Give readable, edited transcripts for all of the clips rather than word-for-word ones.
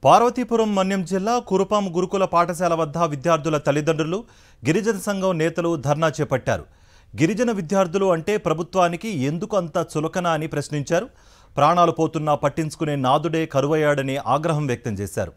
పార్వతీపురం మన్యం జిల్లా కురుపాం గురుకుల పాఠశాల వద్ద విద్యార్థుల తల్లిదండ్రులు గిరిజన సంఘం నేతలు ధర్నా చేపట్టారు. గిరిజన విద్యార్థులు అంటే ప్రభుత్వానికి ఎందుకు అంత చులకన అని ప్రశ్నించారు. ప్రాణాలు పోతున్నా పట్టించుకునే నాదుడే కరువయ్యాడని ఆగ్రహం వ్యక్తం చేశారు.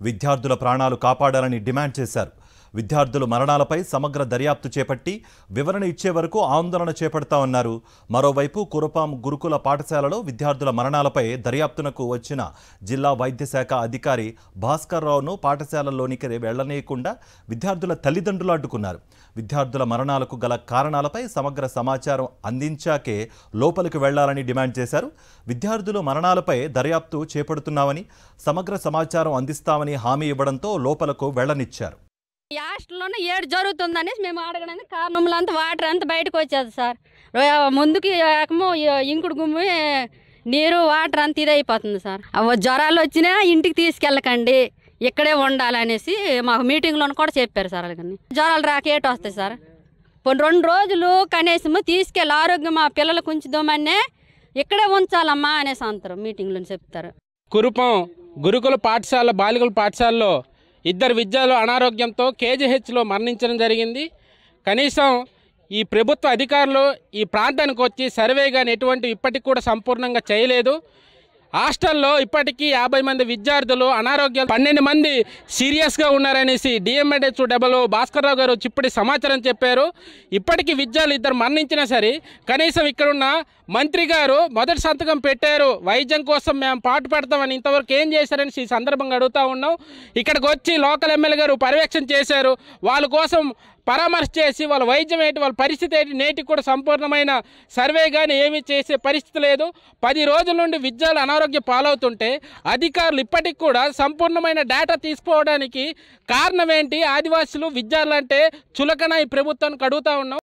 విద్యార్థుల ప్రాణాలు కాపాడాలని డిమాండ్ చేశారు. విద్యార్థుల మరణాలపై సమగ్ర దర్యాప్తు చేపట్టి వివరణ ఇచ్చే వరకు ఆందోళన చేపడతామన్నారు. మరోవైపు కురుపాం గురుకుల పాఠశాలలో విద్యార్థుల మరణాలపై దర్యాప్తునకు వచ్చిన జిల్లా వైద్య శాఖ అధికారి భాస్కర్ రావును పాఠశాలలోనికి వెళ్లనీయకుండా విద్యార్థుల తల్లిదండ్రులు అడ్డుకున్నారు. విద్యార్థుల మరణాలకు గల కారణాలపై సమగ్ర సమాచారం అందించాకే లోపలికి వెళ్లాలని డిమాండ్ చేశారు. విద్యార్థుల మరణాలపై దర్యాప్తు చేపడుతున్నామని, సమగ్ర సమాచారం అందిస్తామని హామీ ఇవ్వడంతో లోపలకు వెళ్లనిచ్చారు. ఈ హాస్టల్లోనే ఏడు జరుగుతుందనేసి మేము అడగడానికి కారణంలో అంతా వాటర్ అంతా బయటకు వచ్చేది సార్. ముందుకి ఏకమో ఇంకుడు గుమ్మి నీరు వాటర్ అంతా ఇదైపోతుంది సార్. జ్వరాలు వచ్చినా ఇంటికి తీసుకెళ్ళకండి, ఇక్కడే ఉండాలనేసి మాకు మీటింగ్లో కూడా చెప్పారు సార్. అలాగని జ్వరాలు రాక ఏటు వస్తాయి సార్. కొన్ని 2 రోజులు కనీసము తీసుకెళ్ళి ఆరోగ్యం మా పిల్లలకు ఉంచుదామనే ఇక్కడే ఉంచాలమ్మా అనేసి అంటారు, మీటింగ్లో చెప్తారు. కురుపాం గురుకుల పాఠశాల బాలికల పాఠశాలలో 2 విద్యార్థులు అనారోగ్యంతో కేజీహెచ్లో మరణించడం జరిగింది. కనీసం ఈ ప్రభుత్వ అధికారులు ఈ ప్రాంతానికి వచ్చి సర్వే కానీ ఎటువంటి ఇప్పటికి కూడా సంపూర్ణంగా చేయలేదు. హాస్టల్లో ఇప్పటికీ 50 మంది విద్యార్థులు అనారోగ్యాలు, 12 మంది సీరియస్గా ఉన్నారనేసి డిఎంఎడ్హెచ్ఓ భాస్కర్ రావు గారు వచ్చి ఇప్పటి సమాచారం చెప్పారు. ఇప్పటికీ విద్యార్థులు 2 మరణించినా సరే కనీసం ఇక్కడున్న మంత్రి గారు మొదటి సంతకం పెట్టారు, వైద్యం కోసం మేము పాటు పెడతామని. ఇంతవరకు ఏం చేశారని ఈ సందర్భంగా అడుగుతూ ఉన్నాం. ఇక్కడికి వచ్చి లోకల్ ఎమ్మెల్యే గారు పర్యవేక్షణ చేశారు. వాళ్ళ కోసం పరామర్శ చేసి వాళ్ళ వైద్యం ఏంటి, వాళ్ళ పరిస్థితి ఏంటి, నేటికి కూడా సంపూర్ణమైన సర్వే కానీ ఏమీ చేసే పరిస్థితి లేదు. 10 రోజుల నుండి విద్యార్థులు అనారోగ్య పాలవుతుంటే అధికారులు ఇప్పటికి కూడా సంపూర్ణమైన డేటా తీసుకోవడానికి కారణం ఏంటి? ఆదివాసులు విద్యార్థులు అంటే చులకన ఈ ప్రభుత్వానికి అడుగుతూ ఉన్నాం.